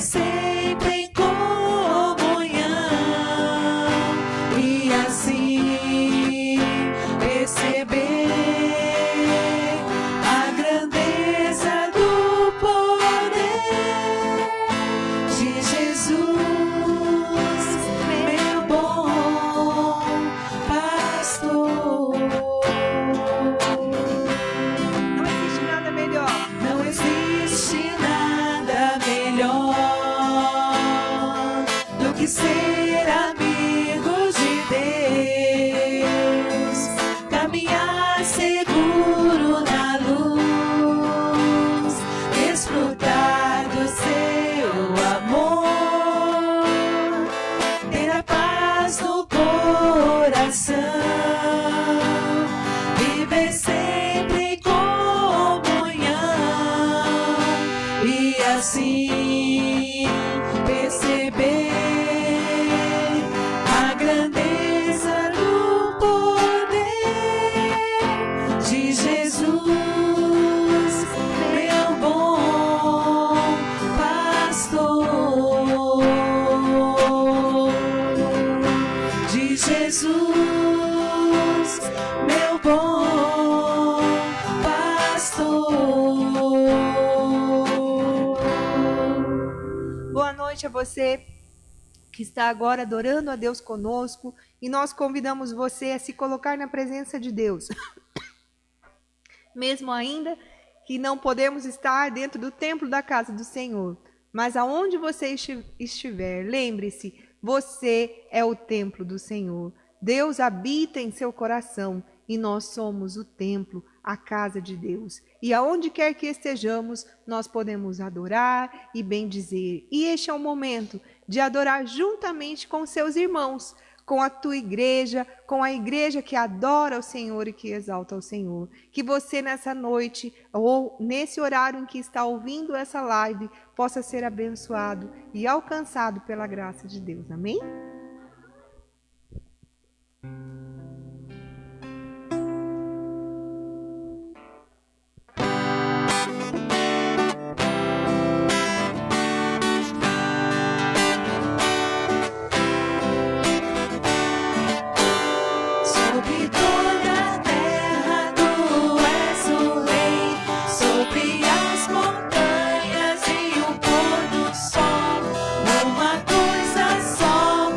sempre em comunhão, e assim perceber a grandeza do poder de Jesus, meu bom pastor. Não existe nada melhor. Não existe nada melhor do que ser amigos de Deus, caminhar seguro na luz, desfrutar do seu amor, ter a paz no coração, viver sempre em comunhão, e assim perceber a grandeza do poder de Jesus, meu bom pastor, de Jesus, meu bom pastor. Boa noite a você que está agora adorando a Deus conosco, e nós convidamos você a se colocar na presença de Deus. Mesmo ainda que não podemos estar dentro do templo da casa do Senhor, mas aonde você estiver, lembre-se, você é o templo do Senhor. Deus habita em seu coração e nós somos o templo, a casa de Deus. E aonde quer que estejamos, nós podemos adorar e bendizer. E este é o momento de adorar juntamente com seus irmãos, com a tua igreja, com a igreja que adora o Senhor e que exalta o Senhor. Que você nessa noite, ou nesse horário em que está ouvindo essa live, possa ser abençoado e alcançado pela graça de Deus. Amém? Sobre toda a terra tu és o rei, sobre as montanhas e o pôr do sol, uma coisa só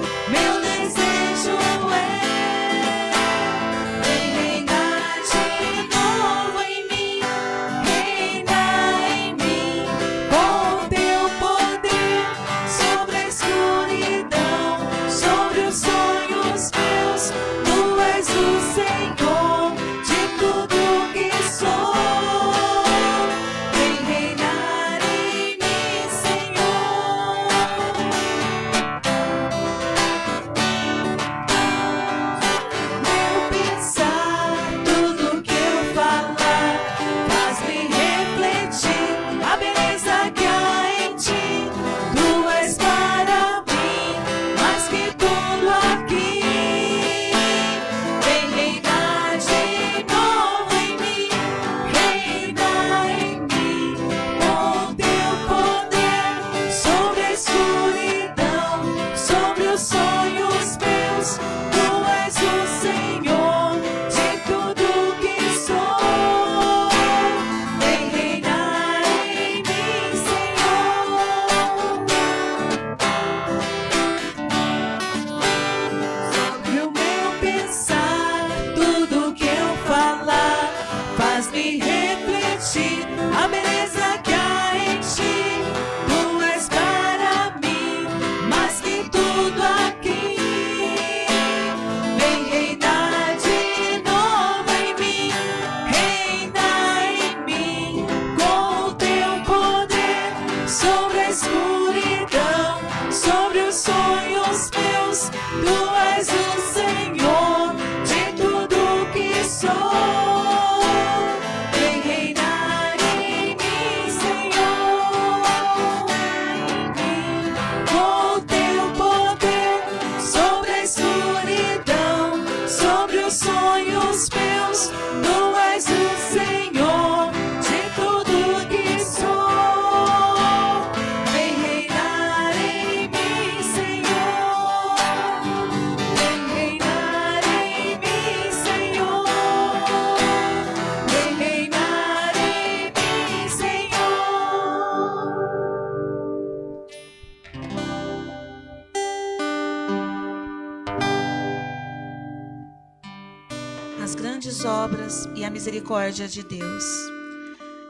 as grandes obras e a misericórdia de Deus.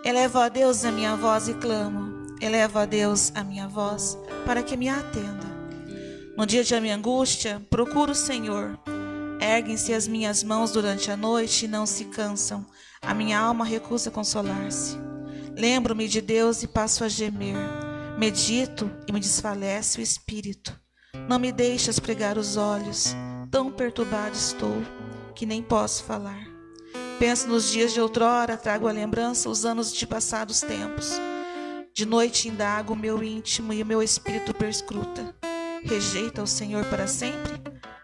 Elevo a Deus a minha voz e clamo. Elevo a Deus a minha voz para que me atenda. No dia de minha angústia, procuro o Senhor. Erguem-se as minhas mãos durante a noite e não se cansam. A minha alma recusa consolar-se. Lembro-me de Deus e passo a gemer. Medito e me desfalece o espírito. Não me deixas pregar os olhos. Tão perturbado estou que nem posso falar. Penso nos dias de outrora, trago à lembrança os anos de passados tempos. De noite indago o meu íntimo e o meu espírito perscruta. Rejeita o Senhor para sempre?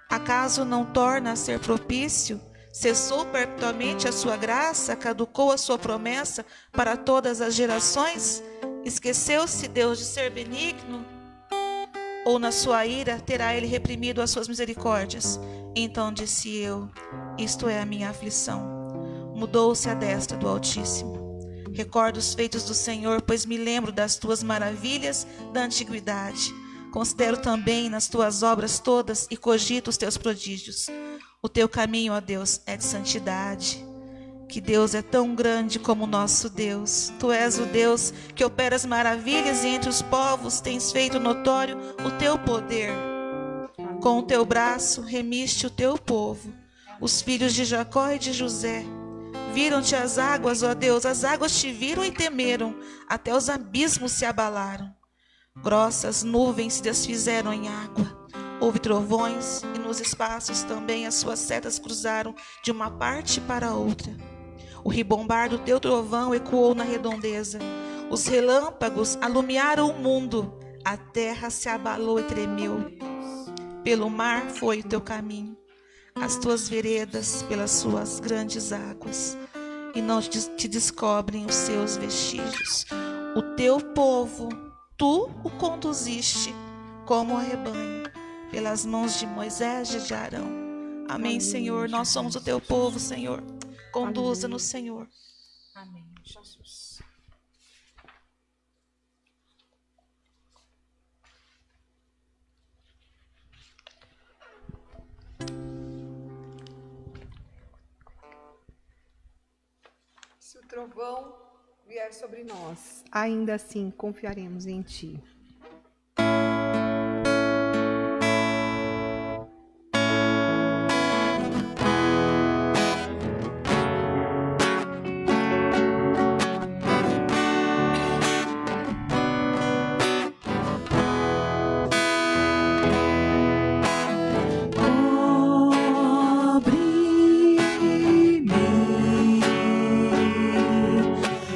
Acaso não torna a ser propício? Cessou perpetuamente a sua graça? Caducou a sua promessa para todas as gerações? Esqueceu-se Deus de ser benigno? Ou na sua ira terá ele reprimido as suas misericórdias? Então disse eu, isto é a minha aflição. Mudou-se a destra do Altíssimo. Recordo os feitos do Senhor, pois me lembro das tuas maravilhas da antiguidade. Considero também nas tuas obras todas e cogito os teus prodígios. O teu caminho, ó Deus, é de santidade. Que Deus é tão grande como o nosso Deus. Tu és o Deus que opera as maravilhas e entre os povos tens feito notório o teu poder. Com o teu braço remiste o teu povo, os filhos de Jacó e de José. Viram-te as águas, ó Deus, as águas te viram e temeram, até os abismos se abalaram. Grossas nuvens se desfizeram em água. Houve trovões e nos espaços também as suas setas cruzaram de uma parte para outra. O ribombar do teu trovão ecoou na redondeza. Os relâmpagos alumiaram o mundo. A terra se abalou e tremeu. Pelo mar foi o teu caminho, as tuas veredas pelas suas grandes águas, e não te descobrem os seus vestígios. O teu povo, tu o conduziste como a rebanho, pelas mãos de Moisés e de Arão. Amém, Senhor. Nós somos o teu povo, Senhor. Conduza-nos, Senhor. Amém, Jesus. Se o trovão vier sobre nós, ainda assim confiaremos em ti.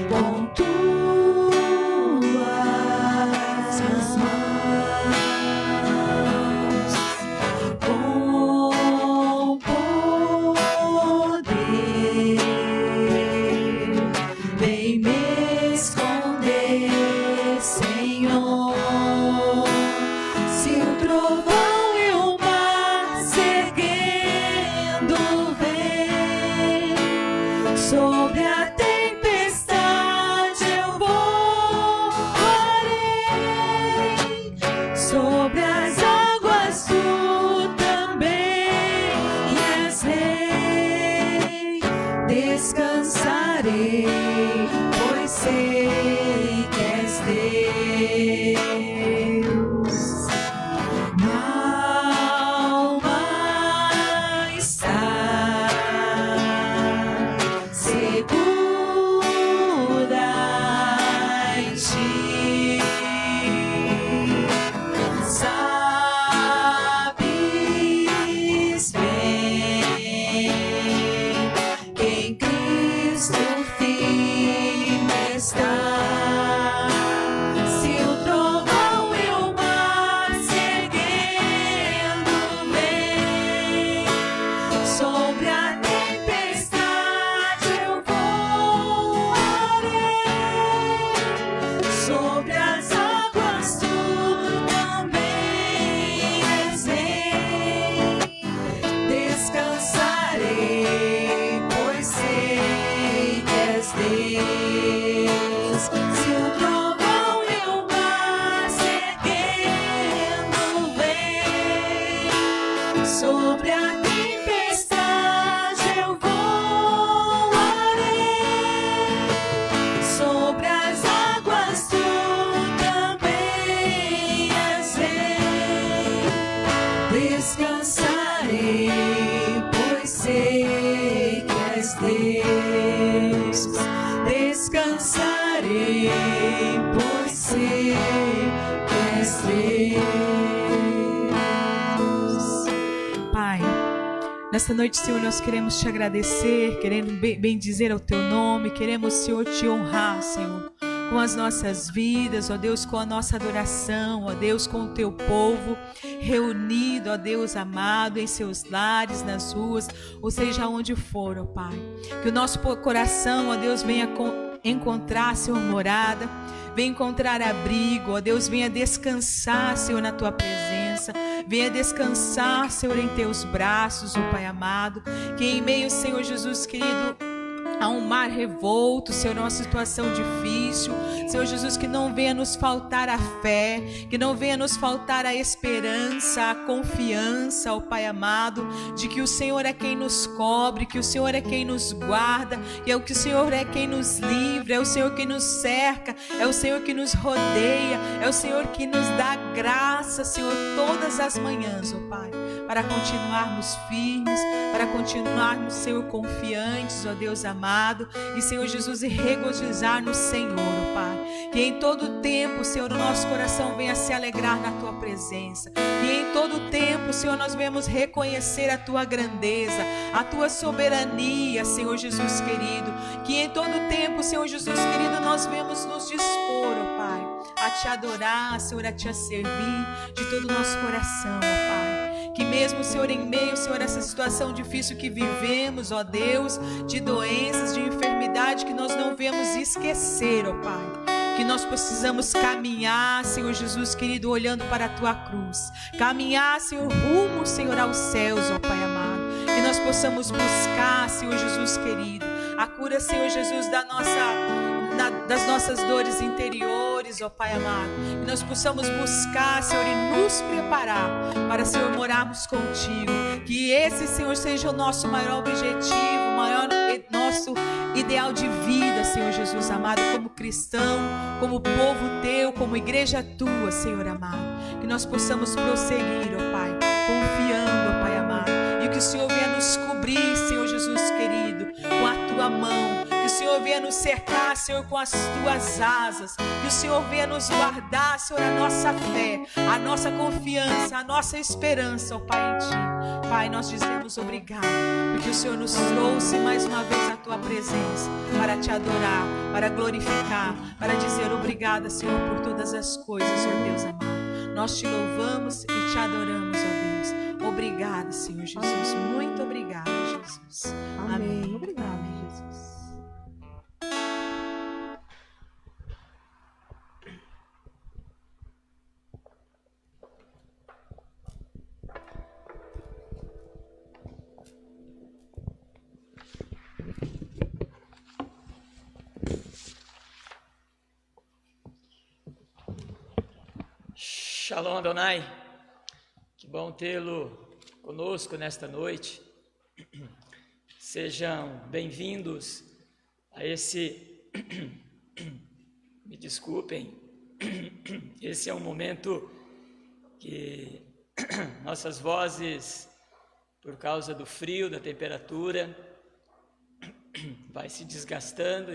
Com tuas és Deus. Pai, nesta noite, Senhor, nós queremos te agradecer, querendo bendizer ao teu nome, queremos, Senhor, te honrar, Senhor, com as nossas vidas, ó Deus, com a nossa adoração, ó Deus, com o teu povo reunido, ó Deus amado, em seus lares, nas ruas, ou seja, onde for, ó Pai. Que o nosso coração, ó Deus, venha encontrar, Senhor, morada, venha encontrar abrigo, ó Deus, venha descansar, Senhor, na tua presença, venha descansar, Senhor, em teus braços, ó Pai amado, que em meio, Senhor Jesus querido, a um mar revolto, Senhor, uma situação difícil, Senhor Jesus, que não venha nos faltar a fé, que não venha nos faltar a esperança, a confiança, ó Pai amado, de que o Senhor é quem nos cobre, que o Senhor é quem nos guarda, e é o que o Senhor é quem nos livra, é o Senhor que nos cerca, é o Senhor que nos rodeia, é o Senhor que nos dá graça, Senhor, todas as manhãs, ó Pai, para continuarmos firmes, para continuarmos, Senhor, confiantes, ó Deus amado, e Senhor Jesus, e regozijar no Senhor, ó Pai, que em todo tempo, Senhor, o nosso coração venha se alegrar na tua presença, que em todo tempo, Senhor, nós venhamos reconhecer a tua grandeza, a tua soberania, Senhor Jesus querido, que em todo tempo, Senhor Jesus querido, nós venhamos nos dispor, ó Pai, a te adorar, Senhor, a te servir de todo o nosso coração, ó Pai. Que mesmo, Senhor, em meio, Senhor, a essa situação difícil que vivemos, ó Deus, de doenças, de enfermidade, que nós não venhamos esquecer, ó Pai, que nós precisamos caminhar, Senhor Jesus querido, olhando para a tua cruz, caminhar, Senhor, rumo, Senhor, aos céus, ó Pai amado, que nós possamos buscar, Senhor Jesus querido, a cura, Senhor Jesus, das nossas dores interiores, ó Pai amado, que nós possamos buscar, Senhor, e nos preparar para, Senhor, morarmos contigo, que esse, Senhor, seja o nosso maior objetivo, o maior nosso ideal de vida, Senhor Jesus amado, como cristão, como povo teu, como igreja tua, Senhor amado, que nós possamos prosseguir, ó Pai, confiando, ó Pai amado, e que o Senhor venha nos cobrir, Senhor Jesus querido, com a tua mão, que o Senhor venha nos cercar, Senhor, com as tuas asas, que o Senhor venha nos guardar, Senhor, a nossa fé, a nossa confiança, a nossa esperança, ó Pai, em Ti. Pai, nós dizemos obrigado, porque o Senhor nos trouxe mais uma vez à Tua presença, para Te adorar, para glorificar, para dizer obrigada, Senhor, por todas as coisas, ó Deus amado. Nós Te louvamos e Te adoramos, ó Deus. Obrigada, Senhor Jesus. Muito obrigada, Jesus. Amém. Obrigada, Jesus. Shalom Adonai, que bom tê-lo conosco nesta noite. Sejam bem-vindos a esse, me desculpem, esse é um momento que nossas vozes, por causa do frio, da temperatura, vai se desgastando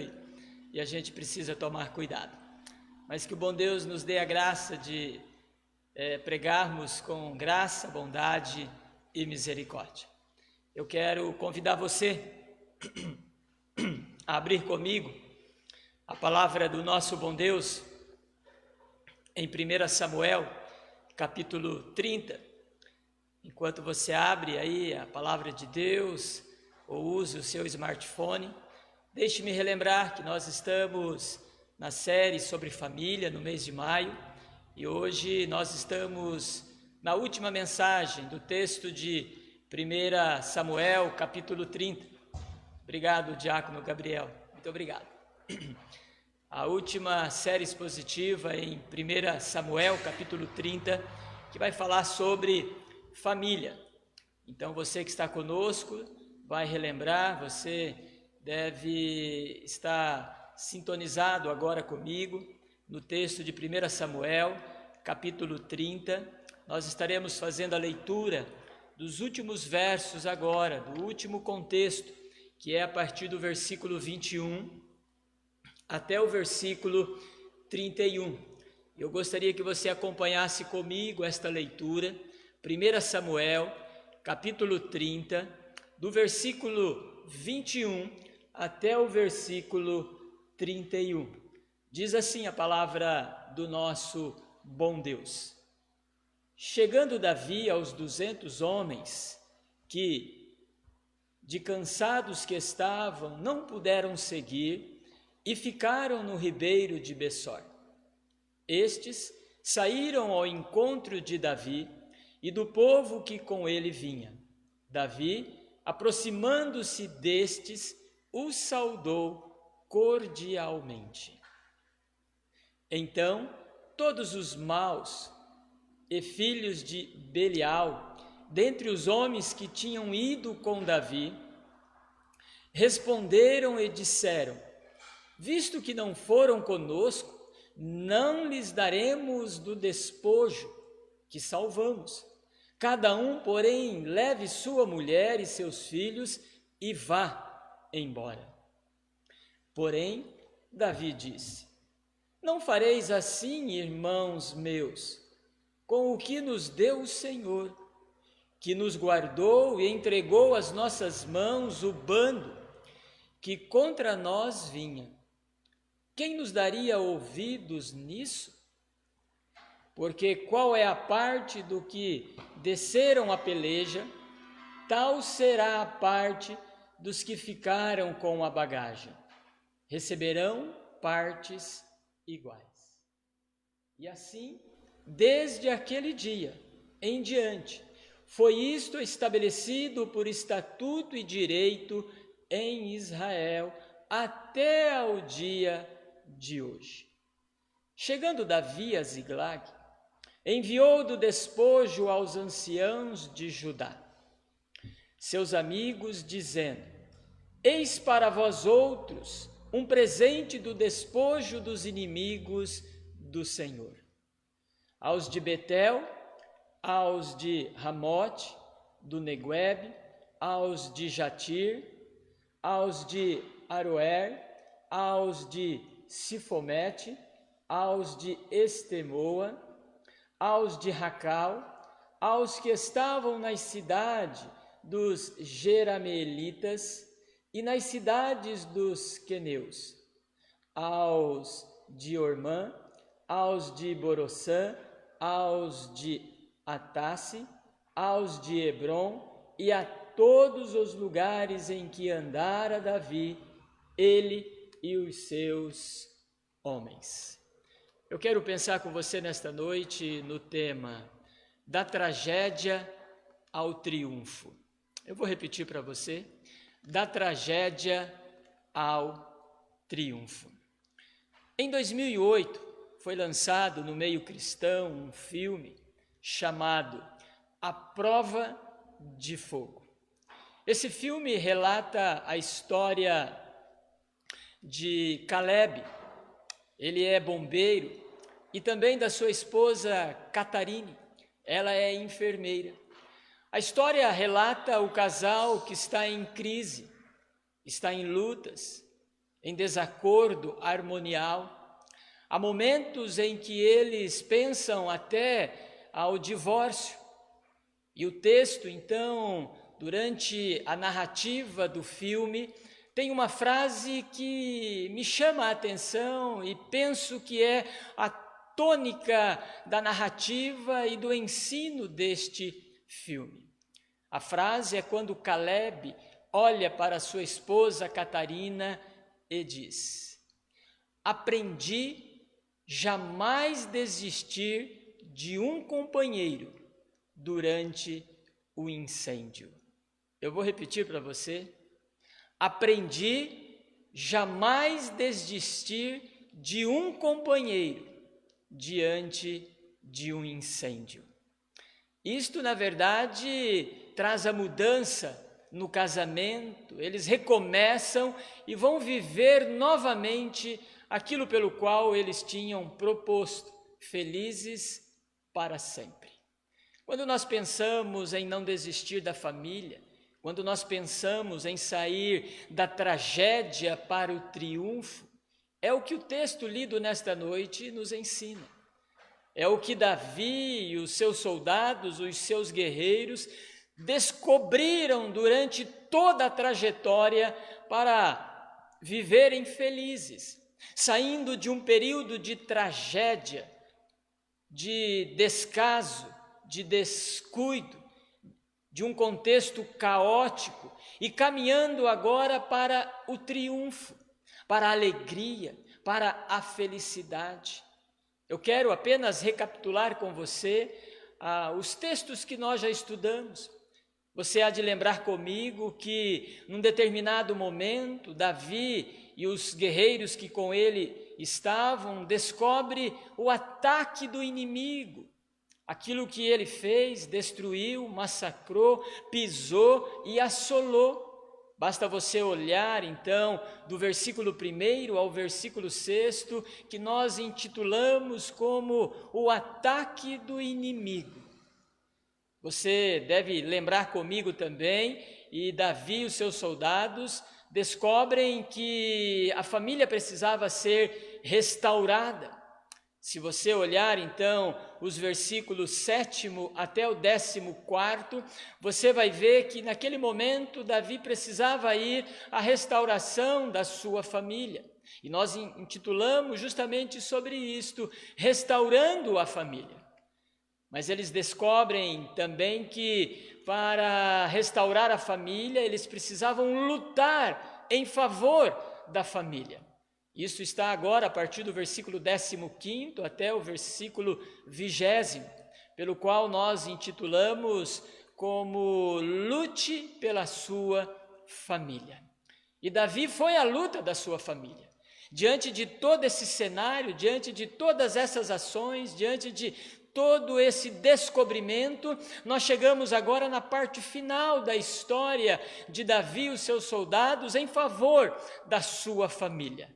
e a gente precisa tomar cuidado. Mas que o bom Deus nos dê a graça de pregarmos com graça, bondade e misericórdia. Eu quero convidar você a abrir comigo a palavra do nosso bom Deus em 1 Samuel, capítulo 30. Enquanto você abre aí a palavra de Deus ou use o seu smartphone, deixe-me relembrar que nós estamos na série sobre família no mês de maio, e hoje nós estamos na última mensagem do texto de 1 Samuel, capítulo 30. Obrigado, Diácono Gabriel, muito obrigado. A última série expositiva em 1 Samuel, capítulo 30, que vai falar sobre família. Então você que está conosco vai relembrar, você deve estar sintonizado agora comigo no texto de 1 Samuel, capítulo 30, nós estaremos fazendo a leitura dos últimos versos agora, do último contexto, que é a partir do versículo 21 até o versículo 31. Eu gostaria que você acompanhasse comigo esta leitura, 1 Samuel, capítulo 30, do versículo 21 até o versículo 31. Diz assim a palavra do nosso bom Deus. Chegando Davi aos 200 homens que, de cansados que estavam, não puderam seguir e ficaram no ribeiro de Bessor. Estes saíram ao encontro de Davi e do povo que com ele vinha. Davi, aproximando-se destes, os saudou cordialmente. Então, todos os maus e filhos de Belial, dentre os homens que tinham ido com Davi, responderam e disseram: visto que não foram conosco, não lhes daremos do despojo que salvamos. Cada um, porém, leve sua mulher e seus filhos e vá embora. Porém, Davi disse: não fareis assim, irmãos meus, com o que nos deu o Senhor, que nos guardou e entregou às nossas mãos o bando que contra nós vinha. Quem nos daria ouvidos nisso? Porque qual é a parte do que desceram a peleja, tal será a parte dos que ficaram com a bagagem. Receberão partes iguais. E assim, desde aquele dia em diante, foi isto estabelecido por estatuto e direito em Israel até ao dia de hoje. Chegando Davi a Ziglag, enviou do despojo aos anciãos de Judá, seus amigos, dizendo: eis para vós outros um presente do despojo dos inimigos do Senhor. Aos de Betel, aos de Ramote, do Neguebe, aos de Jatir, aos de Aroer, aos de Sifomete, aos de Estemoa, aos de Racal, aos que estavam nas cidades dos Jerameelitas e nas cidades dos queneus, aos de Ormã, aos de Borossã, aos de Atasse, aos de Hebron e a todos os lugares em que andara Davi, ele e os seus homens. Eu quero pensar com você nesta noite no tema da tragédia ao triunfo. Eu vou repetir para você: da tragédia ao triunfo. Em 2008, foi lançado no meio cristão um filme chamado A Prova de Fogo. Esse filme relata a história de Caleb. Ele é bombeiro, e também da sua esposa Catarine. Ela é enfermeira. A história relata o casal que está em crise, está em lutas, em desacordo harmonial. Há momentos em que eles pensam até ao divórcio. E o texto, então, durante a narrativa do filme, tem uma frase que me chama a atenção e penso que é a tônica da narrativa e do ensino deste filme. A frase é quando Caleb olha para sua esposa Catarina e diz: aprendi jamais desistir de um companheiro durante o incêndio. Eu vou repetir para você: aprendi jamais desistir de um companheiro diante de um incêndio. Isto, na verdade, traz a mudança no casamento. Eles recomeçam e vão viver novamente aquilo pelo qual eles tinham proposto, felizes para sempre. Quando nós pensamos em não desistir da família, quando nós pensamos em sair da tragédia para o triunfo, é o que o texto lido nesta noite nos ensina. É o que Davi e os seus soldados, os seus guerreiros, descobriram durante toda a trajetória para viverem felizes, saindo de um período de tragédia, de descaso, de descuido, de um contexto caótico e caminhando agora para o triunfo, para a alegria, para a felicidade. Eu quero apenas recapitular com você os textos que nós já estudamos. Você há de lembrar comigo que num determinado momento, Davi e os guerreiros que com ele estavam descobrem o ataque do inimigo. Aquilo que ele fez, destruiu, massacrou, pisou e assolou. Basta você olhar então do versículo 1 ao versículo 6, que nós intitulamos como o ataque do inimigo. Você deve lembrar comigo também, e Davi e os seus soldados descobrem que a família precisava ser restaurada. Se você olhar então os versículos 7º até o 14º, você vai ver que naquele momento Davi precisava ir à restauração da sua família. E nós intitulamos justamente sobre isto, restaurando a família. Mas eles descobrem também que para restaurar a família, eles precisavam lutar em favor da família. Isso está agora a partir do versículo 15º até o versículo 20º, pelo qual nós intitulamos como lute pela sua família. E Davi foi à luta da sua família. Diante de todo esse cenário, diante de todas essas ações, diante de todo esse descobrimento, nós chegamos agora na parte final da história de Davi e os seus soldados em favor da sua família,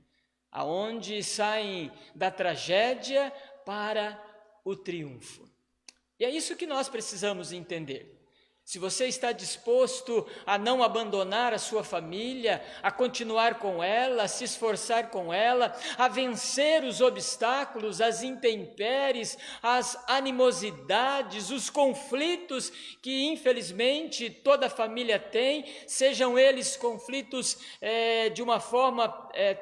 aonde saem da tragédia para o triunfo. E é isso que nós precisamos entender. Se você está disposto a não abandonar a sua família, a continuar com ela, a se esforçar com ela, a vencer os obstáculos, as intempéries, as animosidades, os conflitos que infelizmente toda família tem, sejam eles conflitos de uma forma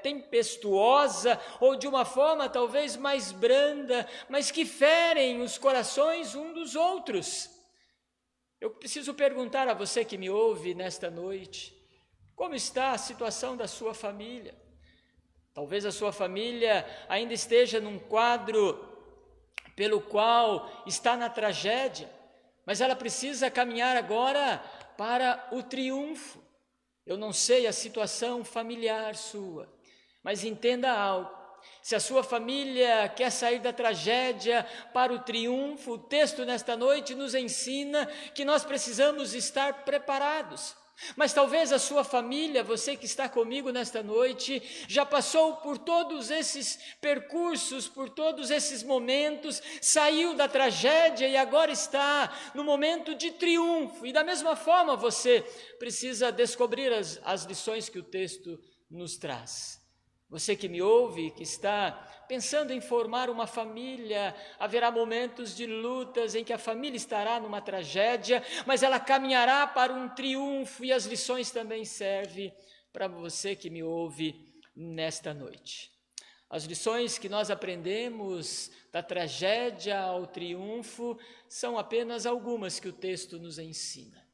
tempestuosa ou de uma forma talvez mais branda, mas que ferem os corações uns dos outros. Eu preciso perguntar a você que me ouve nesta noite, como está a situação da sua família? Talvez a sua família ainda esteja num quadro pelo qual está na tragédia, mas ela precisa caminhar agora para o triunfo. Eu não sei a situação familiar sua, mas entenda algo. Se a sua família quer sair da tragédia para o triunfo, o texto nesta noite nos ensina que nós precisamos estar preparados. Mas talvez a sua família, você que está comigo nesta noite, já passou por todos esses percursos, por todos esses momentos, saiu da tragédia e agora está no momento de triunfo. E da mesma forma você precisa descobrir as lições que o texto nos traz. Você que me ouve, que está pensando em formar uma família, haverá momentos de lutas em que a família estará numa tragédia, mas ela caminhará para um triunfo, e as lições também servem para você que me ouve nesta noite. As lições que nós aprendemos da tragédia ao triunfo são apenas algumas que o texto nos ensina.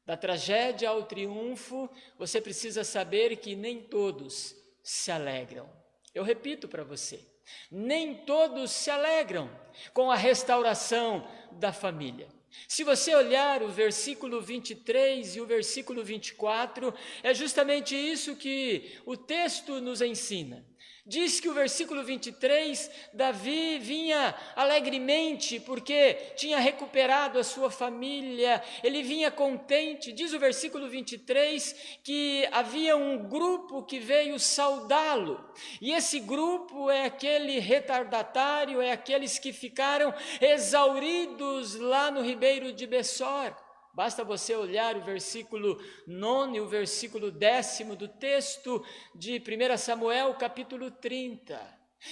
Da tragédia ao triunfo, você precisa saber que nem todos se alegram. Eu repito para você, nem todos se alegram com a restauração da família. Se você olhar o versículo 23 e o versículo 24, é justamente isso que o texto nos ensina. Diz que o versículo 23, Davi vinha alegremente porque tinha recuperado a sua família, ele vinha contente. Diz o versículo 23 que havia um grupo que veio saudá-lo, e esse grupo é aquele retardatário, é aqueles que ficaram exauridos lá no ribeiro de Bessor. Basta você olhar o versículo 9 e o versículo 10 do texto de 1 Samuel, capítulo 30.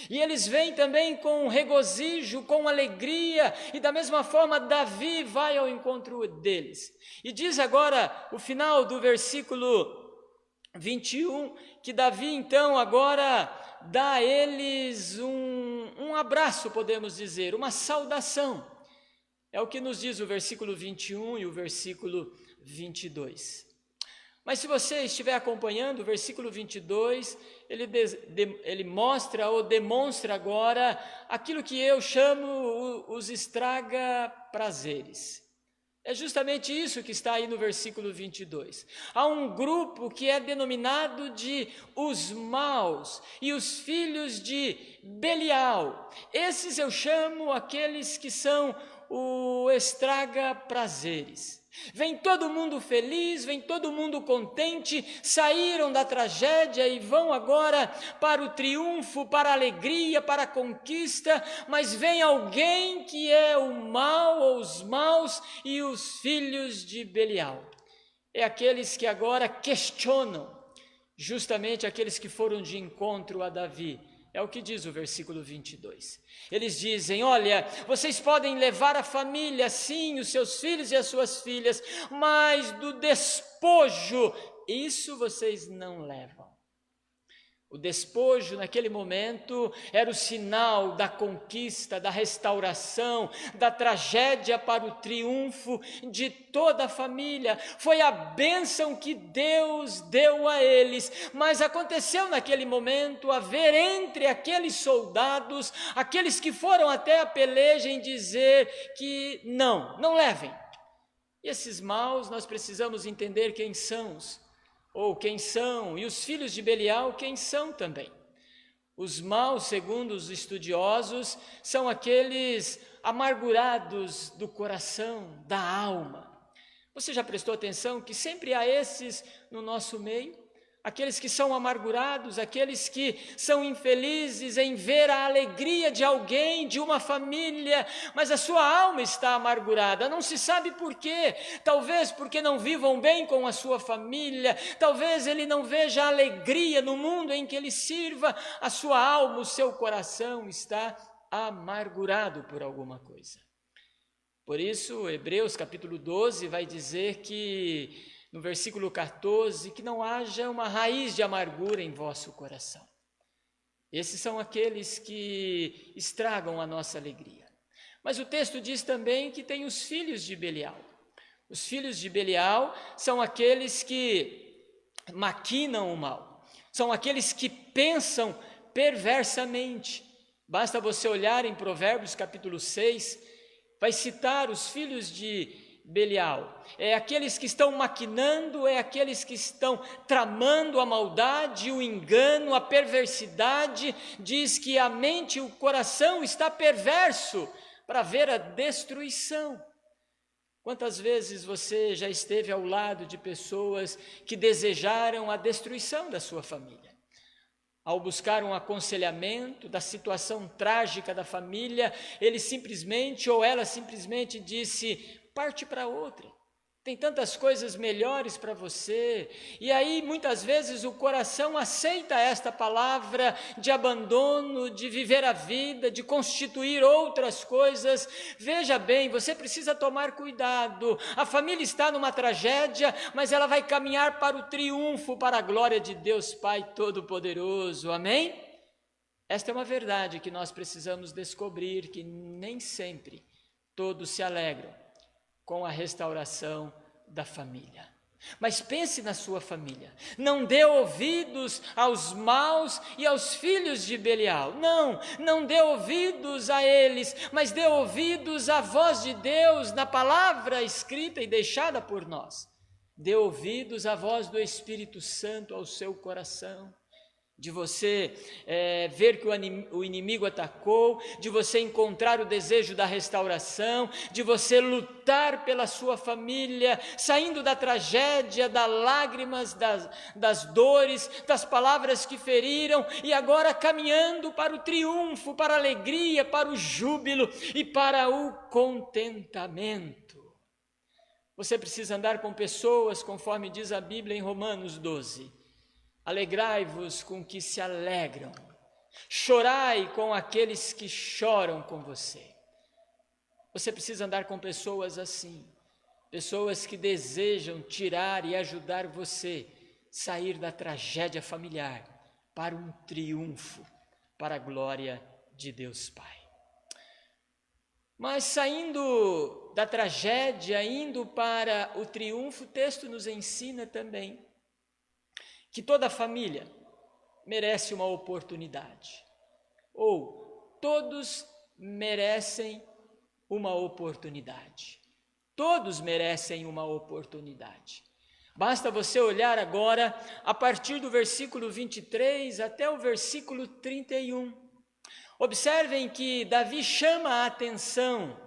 E eles vêm também com regozijo, com alegria, e da mesma forma Davi vai ao encontro deles. E diz agora o final do versículo 21, que Davi então agora dá a eles um abraço, podemos dizer, uma saudação. É o que nos diz o versículo 21 e o versículo 22. Mas se você estiver acompanhando, o versículo 22, ele mostra ou demonstra agora aquilo que eu chamo os estraga-prazeres. É justamente isso que está aí no versículo 22. Há um grupo que é denominado de os maus e os filhos de Belial. Esses eu chamo aqueles que são o estraga-prazeres. Vem todo mundo feliz, vem todo mundo contente, saíram da tragédia e vão agora para o triunfo, para a alegria, para a conquista, mas vem alguém que é o mal ou os maus e os filhos de Belial. É aqueles que agora questionam, justamente aqueles que foram de encontro a Davi. É o que diz o versículo 22. Eles dizem, olha, vocês podem levar a família, sim, os seus filhos e as suas filhas, mas do despojo, isso vocês não levam. O despojo, naquele momento, era o sinal da conquista, da restauração, da tragédia para o triunfo de toda a família. Foi a bênção que Deus deu a eles, mas aconteceu naquele momento haver entre aqueles soldados, aqueles que foram até a peleja em dizer que não levem. E esses maus, nós precisamos entender quem são, e os filhos de Belial, quem são também. Os maus, segundo os estudiosos, são aqueles amargurados do coração, da alma. Você já prestou atenção que sempre há esses no nosso meio? Aqueles que são amargurados, aqueles que são infelizes em ver a alegria de alguém, de uma família, mas a sua alma está amargurada, não se sabe por quê, talvez porque não vivam bem com a sua família, talvez ele não veja alegria no mundo em que ele sirva, a sua alma, o seu coração está amargurado por alguma coisa. Por isso, Hebreus capítulo 12 vai dizer que no versículo 14, que não haja uma raiz de amargura em vosso coração. Esses são aqueles que estragam a nossa alegria. Mas o texto diz também que tem os filhos de Belial. Os filhos de Belial são aqueles que maquinam o mal, são aqueles que pensam perversamente. Basta você olhar em Provérbios capítulo 6, vai citar os filhos de Belial, é aqueles que estão maquinando, é aqueles que estão tramando a maldade, o engano, a perversidade. Diz que a mente e o coração está perverso para ver a destruição. Quantas vezes você já esteve ao lado de pessoas que desejaram a destruição da sua família? Ao buscar um aconselhamento da situação trágica da família, ele simplesmente ou ela simplesmente disse: parte para outra, tem tantas coisas melhores para você. E aí muitas vezes o coração aceita esta palavra de abandono, de viver a vida, de constituir outras coisas. Veja bem, você precisa tomar cuidado, a família está numa tragédia, mas ela vai caminhar para o triunfo, para a glória de Deus Pai Todo-Poderoso, amém? Esta é uma verdade que nós precisamos descobrir, que nem sempre todos se alegram com a restauração da família. Mas pense na sua família, não dê ouvidos aos maus e aos filhos de Belial, não dê ouvidos a eles, mas dê ouvidos à voz de Deus na palavra escrita e deixada por nós. Dê ouvidos à voz do Espírito Santo ao seu coração, de você ver que o inimigo atacou, de você encontrar o desejo da restauração, de você lutar pela sua família, saindo da tragédia, das lágrimas, das dores, das palavras que feriram, e agora caminhando para o triunfo, para a alegria, para o júbilo e para o contentamento. Você precisa andar com pessoas, conforme diz a Bíblia em Romanos 12. Alegrai-vos com que se alegram, Chorai com aqueles que choram com você. Você precisa andar com pessoas assim, pessoas que desejam tirar e ajudar você sair da tragédia familiar para um triunfo, para a glória de Deus Pai. Mas saindo da tragédia, indo para o triunfo, o texto nos ensina também que toda família merece uma oportunidade, ou todos merecem uma oportunidade. Todos merecem uma oportunidade. Basta você olhar agora a partir do versículo 23 até o versículo 31. Observem que Davi chama a atenção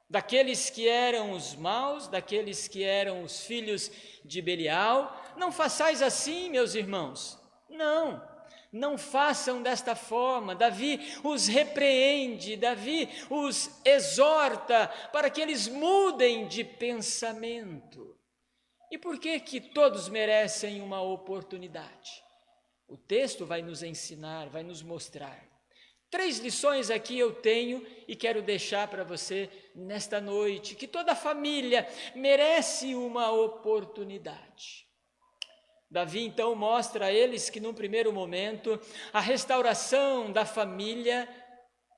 daqueles que eram os maus, daqueles que eram os filhos de Belial. Não façais assim, meus irmãos. Não façam desta forma. Davi os repreende, Davi os exorta para que eles mudem de pensamento. E por que todos merecem uma oportunidade? O texto vai nos ensinar, vai nos mostrar. 3 lições aqui eu tenho e quero deixar para você nesta noite, que toda família merece uma oportunidade. Davi então mostra a eles que num primeiro momento a restauração da família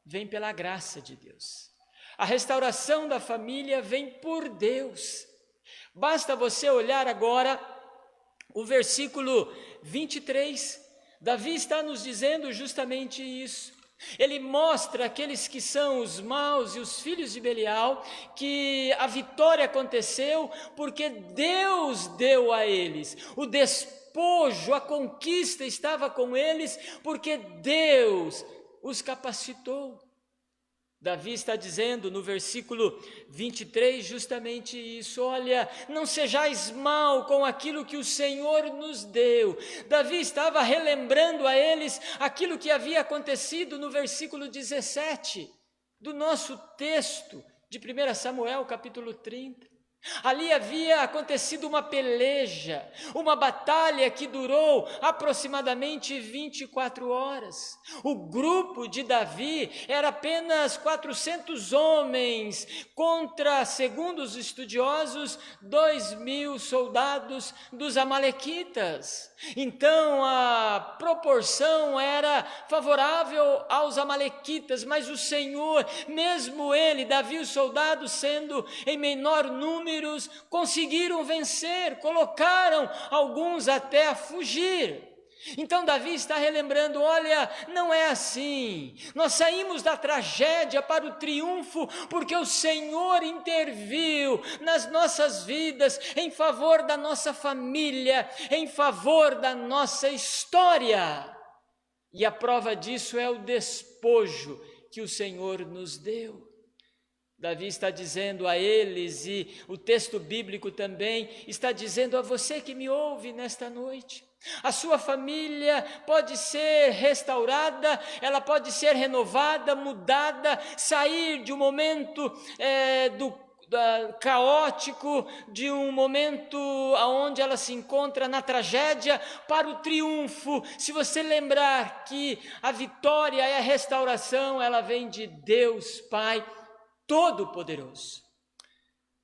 vem pela graça de Deus. A restauração da família vem por Deus. Basta você olhar agora o versículo 23. Davi está nos dizendo justamente isso. Ele mostra aqueles que são os maus e os filhos de Belial que a vitória aconteceu porque Deus deu a eles. O despojo, a conquista estava com eles porque Deus os capacitou. Davi está dizendo no versículo 23 justamente isso. Olha, não sejais mal com aquilo que o Senhor nos deu. Davi estava relembrando a eles aquilo que havia acontecido no versículo 17 do nosso texto de 1 Samuel capítulo 30. Ali havia acontecido uma peleja, uma batalha que durou aproximadamente 24 horas. O grupo de Davi era apenas 400 homens contra, segundo os estudiosos, 2.000 soldados dos amalequitas. Então a proporção era favorável aos amalequitas, mas o Senhor, mesmo ele, Davi e os soldados sendo em menor número, conseguiram vencer, colocaram alguns até a fugir. Então Davi está relembrando, olha, não é assim, nós saímos da tragédia para o triunfo, porque o Senhor interviu nas nossas vidas, em favor da nossa família, em favor da nossa história, e a prova disso é o despojo que o Senhor nos deu. Davi está dizendo a eles, e o texto bíblico também está dizendo a você que me ouve nesta noite, a sua família pode ser restaurada, ela pode ser renovada, mudada, sair de um momento caótico, de um momento onde ela se encontra na tragédia, para o triunfo. Se você lembrar que a vitória e a restauração, ela vem de Deus Pai Todo-Poderoso.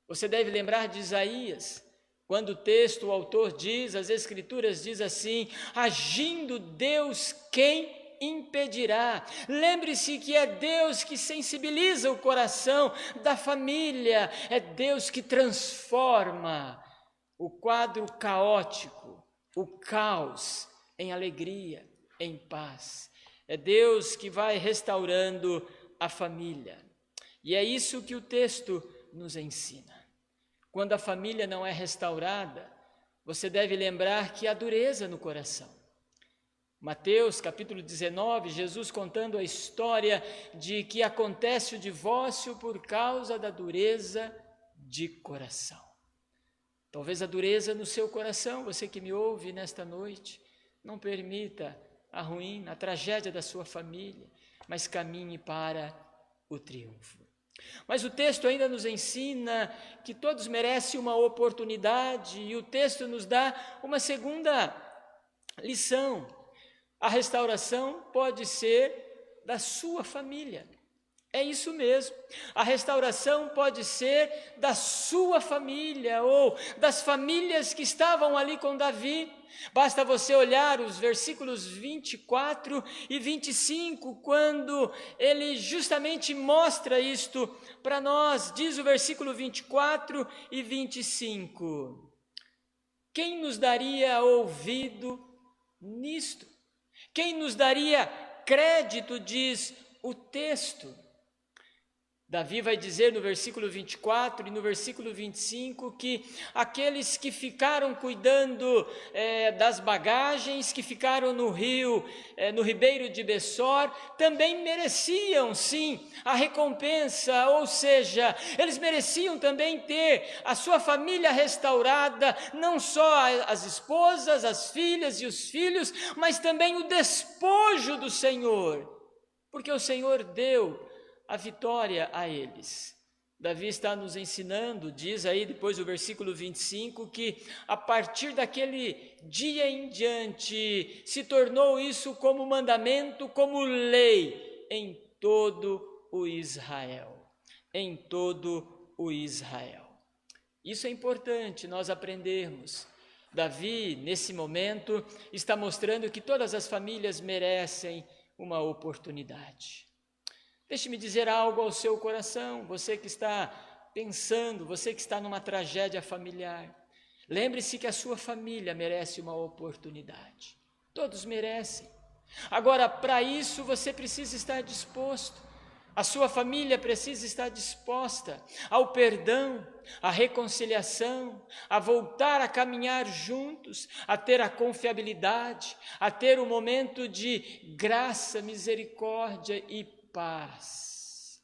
Você deve lembrar de Isaías, quando o texto, o autor diz, as escrituras diz assim: agindo Deus, quem impedirá? Lembre-se que é Deus que sensibiliza o coração da família, é Deus que transforma o quadro caótico, o caos, em alegria, em paz. É Deus que vai restaurando a família. E é isso que o texto nos ensina. Quando a família não é restaurada, você deve lembrar que há dureza no coração. Mateus capítulo 19, Jesus contando a história de que acontece o divórcio por causa da dureza de coração. Talvez a dureza no seu coração, você que me ouve nesta noite, não permita a ruína, a tragédia da sua família, mas caminhe para o triunfo. Mas o texto ainda nos ensina que todos merecem uma oportunidade, e o texto nos dá uma segunda lição. A restauração pode ser da sua família. É isso mesmo. A restauração pode ser da sua família ou das famílias que estavam ali com Davi. Basta você olhar os versículos 24 e 25, quando ele justamente mostra isto para nós. Diz o versículo 24 e 25. Quem nos daria ouvido nisto? Quem nos daria crédito, diz o texto. Davi vai dizer no versículo 24 e no versículo 25 que aqueles que ficaram cuidando das bagagens, que ficaram no rio, no ribeiro de Bessor, também mereciam sim a recompensa, ou seja, eles mereciam também ter a sua família restaurada, não só as esposas, as filhas e os filhos, mas também o despojo do Senhor, porque o Senhor deu a vitória a eles. Davi está nos ensinando, diz aí depois do versículo 25, que a partir daquele dia em diante se tornou isso como mandamento, como lei em todo o Israel. Em todo o Israel. Isso é importante nós aprendermos. Davi, nesse momento, está mostrando que todas as famílias merecem uma oportunidade. Deixe-me dizer algo ao seu coração, você que está pensando, você que está numa tragédia familiar. Lembre-se que a sua família merece uma oportunidade. Todos merecem. Agora, para isso, você precisa estar disposto. A sua família precisa estar disposta ao perdão, à reconciliação, a voltar a caminhar juntos, a ter a confiabilidade, a ter um momento de graça, misericórdia e paz.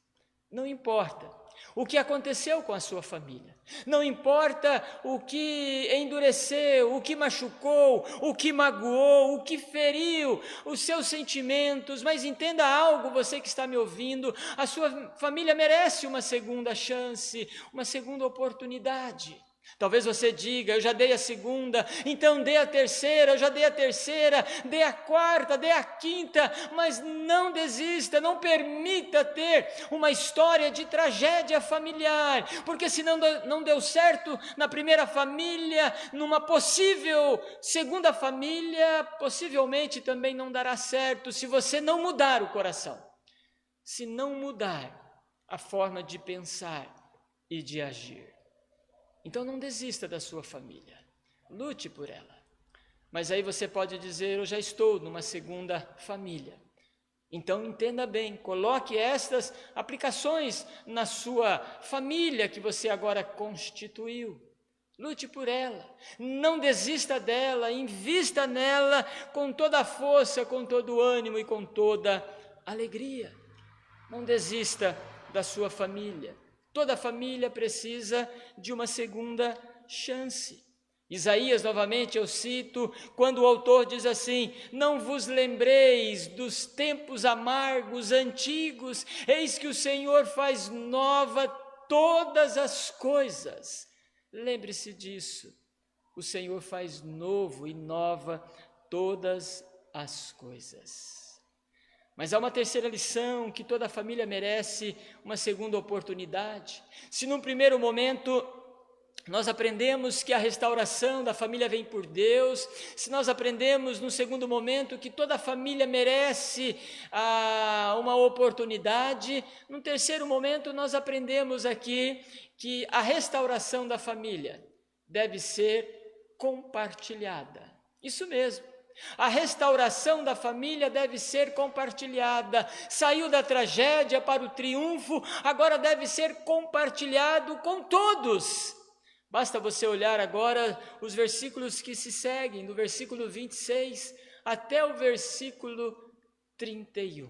Não importa o que aconteceu com a sua família, não importa o que endureceu, o que machucou, o que magoou, o que feriu os seus sentimentos, mas entenda algo, você que está me ouvindo, a sua família merece uma segunda chance, uma segunda oportunidade. Talvez você diga, eu já dei a segunda, então dê a terceira, eu já dei a terceira, dê a quarta, dê a quinta, mas não desista, não permita ter uma história de tragédia familiar, porque se não deu certo na primeira família, numa possível segunda família, possivelmente também não dará certo se você não mudar o coração, se não mudar a forma de pensar e de agir. Então não desista da sua família, lute por ela. Mas aí você pode dizer, eu já estou numa segunda família. Então entenda bem, coloque estas aplicações na sua família que você agora constituiu. Lute por ela, não desista dela, invista nela com toda a força, com todo o ânimo e com toda a alegria. Não desista da sua família. Toda família precisa de uma segunda chance. Isaías, novamente eu cito, quando o autor diz assim, não vos lembreis dos tempos amargos, antigos, eis que o Senhor faz nova todas as coisas. Lembre-se disso, o Senhor faz novo e nova todas as coisas. Mas há uma terceira lição, que toda família merece uma segunda oportunidade. Se num primeiro momento nós aprendemos que a restauração da família vem por Deus, se nós aprendemos no segundo momento que toda família merece uma oportunidade, no terceiro momento nós aprendemos aqui que a restauração da família deve ser compartilhada. Isso mesmo. A restauração da família deve ser compartilhada. Saiu da tragédia para o triunfo, agora deve ser compartilhado com todos. Basta você olhar agora os versículos que se seguem, do versículo 26 até o versículo 31.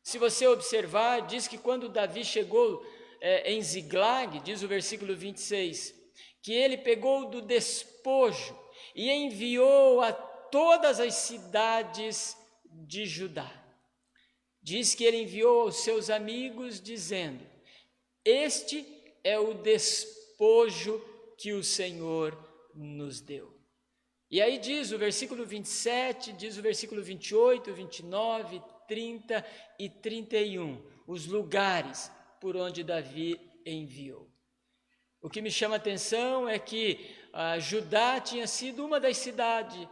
Se você observar, diz que quando Davi chegou em Ziglag, diz o versículo 26, que ele pegou do despojo e enviou a todas as cidades de Judá. Diz que ele enviou aos seus amigos dizendo, este é o despojo que o Senhor nos deu. E aí diz o versículo 27, diz o versículo 28, 29, 30 e 31, os lugares por onde Davi enviou. O que me chama a atenção é que Judá tinha sido uma das cidades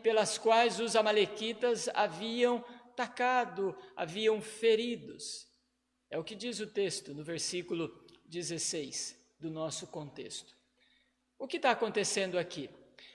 pelas quais os amalequitas haviam atacado, haviam feridos. É o que diz o texto no versículo 16 do nosso contexto. O que está acontecendo aqui?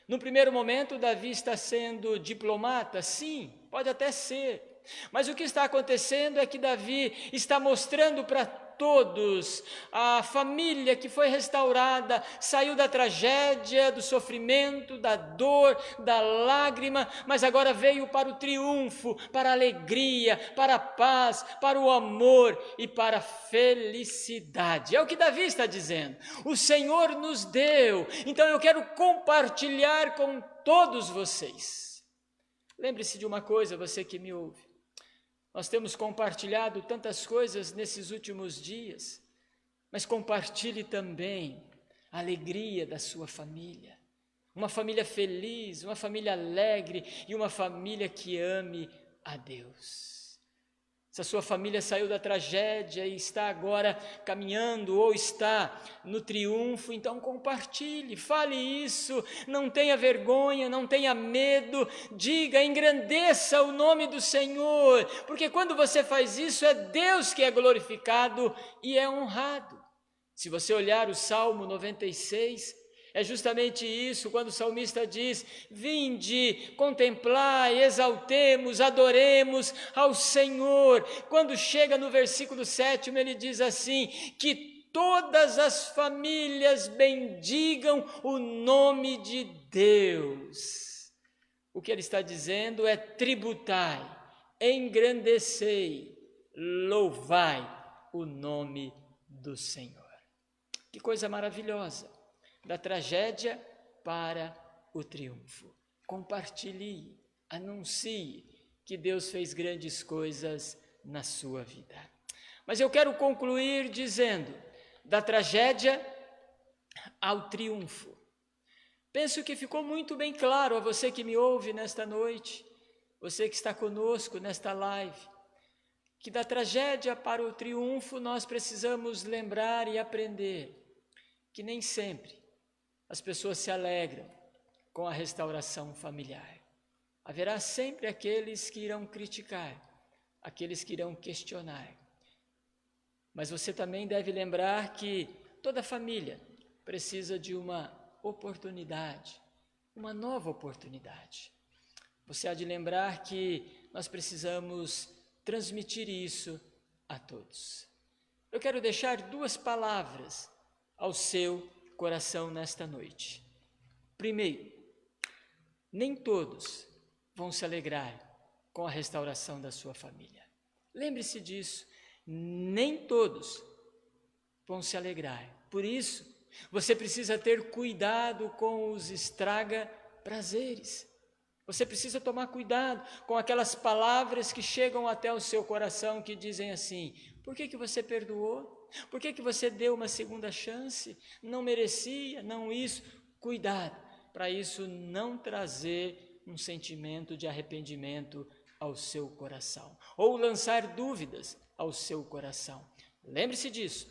No primeiro momento, Davi está sendo diplomata? Sim, pode até ser. Mas o que está acontecendo é que Davi está mostrando para todos a família que foi restaurada, saiu da tragédia, do sofrimento, da dor, da lágrima, mas agora veio para o triunfo, para a alegria, para a paz, para o amor e para a felicidade. É o que Davi está dizendo. O Senhor nos deu, então eu quero compartilhar com todos vocês. Lembre-se de uma coisa, você que me ouve. Nós temos compartilhado tantas coisas nesses últimos dias, mas compartilhe também a alegria da sua família. Uma família feliz, uma família alegre e uma família que ame a Deus. Se a sua família saiu da tragédia e está agora caminhando ou está no triunfo, então compartilhe, fale isso, não tenha vergonha, não tenha medo, diga, engrandeça o nome do Senhor, porque quando você faz isso é Deus que é glorificado e é honrado. Se você olhar o Salmo 96, é justamente isso, quando o salmista diz, vinde, contemplai, exaltemos, adoremos ao Senhor. Quando chega no versículo 7, ele diz assim, que todas as famílias bendigam o nome de Deus. O que ele está dizendo é tributai, engrandecei, louvai o nome do Senhor. Que coisa maravilhosa! Da tragédia para o triunfo. Compartilhe, anuncie que Deus fez grandes coisas na sua vida. Mas eu quero concluir dizendo, da tragédia ao triunfo. Penso que ficou muito bem claro a você que me ouve nesta noite, você que está conosco nesta live, que da tragédia para o triunfo nós precisamos lembrar e aprender que nem sempre as pessoas se alegram com a restauração familiar. Haverá sempre aqueles que irão criticar, aqueles que irão questionar. Mas você também deve lembrar que toda família precisa de uma oportunidade, uma nova oportunidade. Você há de lembrar que nós precisamos transmitir isso a todos. Eu quero deixar 2 palavras ao seu coração nesta noite. Primeiro, nem todos vão se alegrar com a restauração da sua família. Lembre-se disso, nem todos vão se alegrar. Por isso, você precisa ter cuidado com os estraga-prazeres. Você precisa tomar cuidado com aquelas palavras que chegam até o seu coração que dizem assim, por que você perdoou? Por que você deu uma segunda chance? Não merecia, não isso. Cuidado, para isso não trazer um sentimento de arrependimento ao seu coração, ou lançar dúvidas ao seu coração. Lembre-se disso.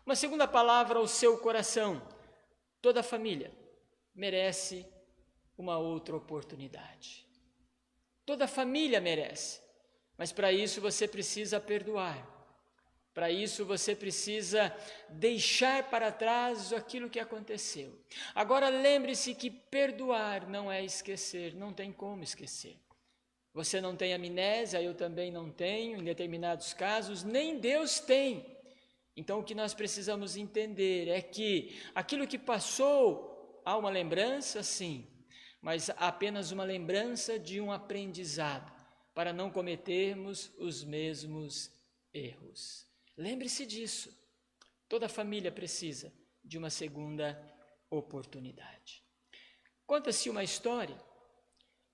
Uma segunda palavra ao seu coração, toda família merece uma outra oportunidade. Toda família merece, mas para isso você precisa perdoar. Para isso você precisa deixar para trás aquilo que aconteceu. Agora lembre-se que perdoar não é esquecer, não tem como esquecer. Você não tem amnésia, eu também não tenho, em determinados casos, nem Deus tem. Então o que nós precisamos entender é que aquilo que passou, há uma lembrança, sim, mas apenas uma lembrança de um aprendizado, para não cometermos os mesmos erros. Lembre-se disso, toda família precisa de uma segunda oportunidade. Conta-se uma história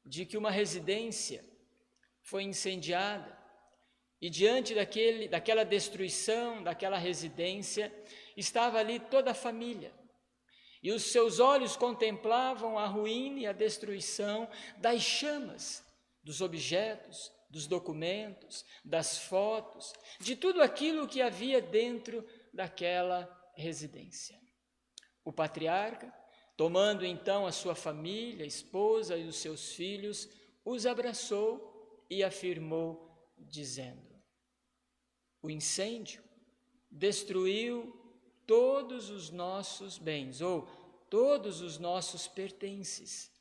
de que uma residência foi incendiada e diante daquela destruição, daquela residência, estava ali toda a família. e os seus olhos contemplavam a ruína e a destruição das chamas, dos objetos, dos documentos, das fotos, de tudo aquilo que havia dentro daquela residência. O patriarca, tomando então a sua família, a esposa e os seus filhos, os abraçou e afirmou, dizendo: o incêndio destruiu todos os nossos bens, ou todos os nossos pertences,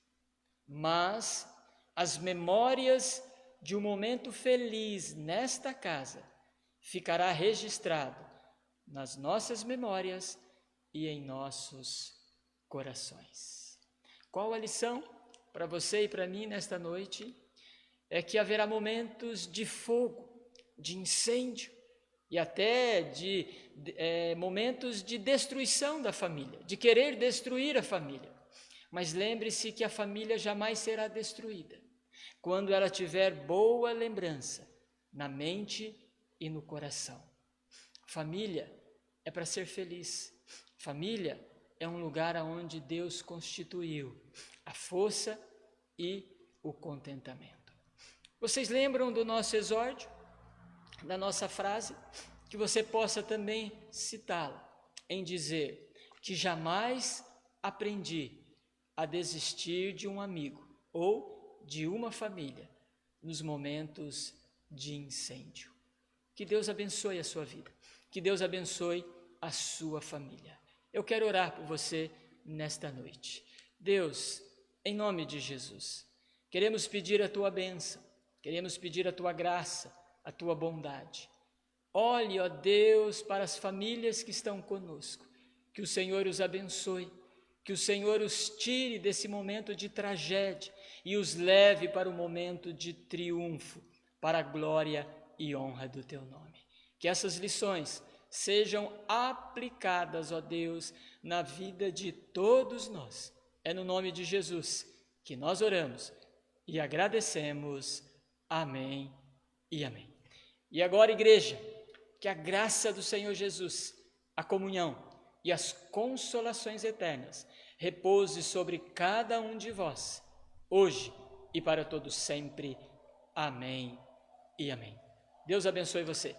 mas as memórias de um momento feliz nesta casa ficará registrado nas nossas memórias e em nossos corações. Qual a lição para você e para mim nesta noite? É que haverá momentos de fogo, de incêndio e até de momentos de destruição da família, de querer destruir a família. Mas lembre-se que a família jamais será destruída quando ela tiver boa lembrança na mente e no coração. Família é para ser feliz. Família é um lugar onde Deus constituiu a força e o contentamento. Vocês lembram do nosso exórdio, da nossa frase? Que você possa também citá-la em dizer que jamais aprendi a desistir de um amigo ou de uma família nos momentos de incêndio. Que Deus abençoe a sua vida, que Deus abençoe a sua família. Eu quero orar por você nesta noite. Deus, em nome de Jesus, queremos pedir a tua bênção, queremos pedir a tua graça, a tua bondade. Olhe, ó Deus, para as famílias que estão conosco, que o Senhor os abençoe, que o Senhor os tire desse momento de tragédia e os leve para o momento de triunfo, para a glória e honra do teu nome. Que essas lições sejam aplicadas, ó Deus, na vida de todos nós. É no nome de Jesus que nós oramos e agradecemos. Amém e amém. E agora, igreja, que a graça do Senhor Jesus, a comunhão e as consolações eternas repouse sobre cada um de vós, hoje e para todos sempre. Amém e amém. Deus abençoe você.